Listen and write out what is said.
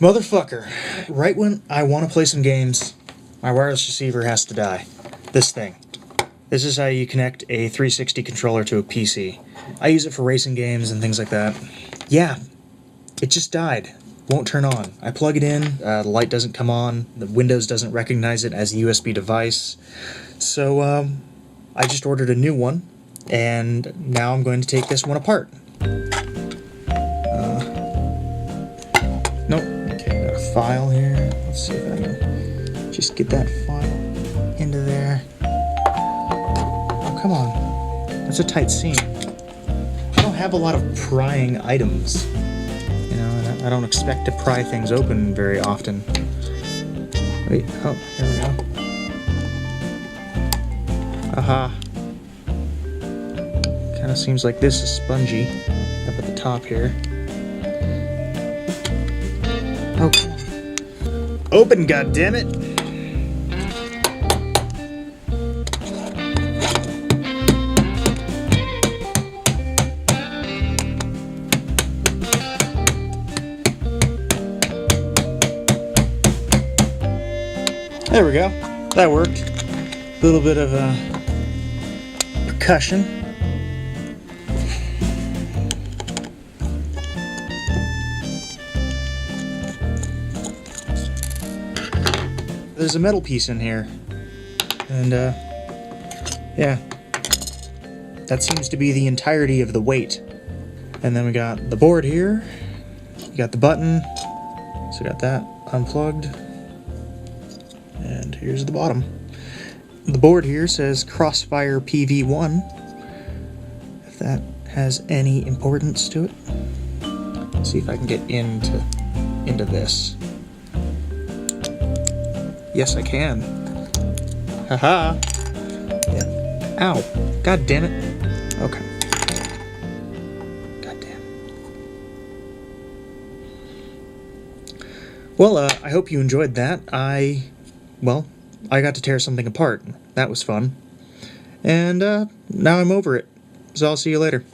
Motherfucker, right when I want to play some games, my wireless receiver has to die. This thing. This is how you connect a 360 controller to a PC. I use it for racing games and things like that. Yeah, it just died. Won't turn on. I plug it in, the light doesn't come on, the Windows doesn't recognize it as a USB device. So, I just ordered a new one, and now I'm going to take this one apart. Nope. Okay, got a file here. Let's see if I can just get that file into there. Oh, come on. That's a tight seam. I don't have a lot of prying items. You know, and I don't expect to pry things open very often. Wait, oh, here we go. Aha. Kind of seems like this is spongy up at the top here. Oh, come on. Open, goddammit! There we go. That worked. A little bit of percussion. There's a metal piece in here, and yeah, that seems to be the entirety of the weight. And then we got the board here, we got the button, so we got that unplugged, and here's the bottom. The board here says Crossfire PV1, if that has any importance to it. Let's see if I can get into this. Yes, I can. Haha. Yeah. Ow. God damn it. Okay. God damn. Well, I hope you enjoyed that. I got to tear something apart. That was fun. And now I'm over it. So I'll see you later.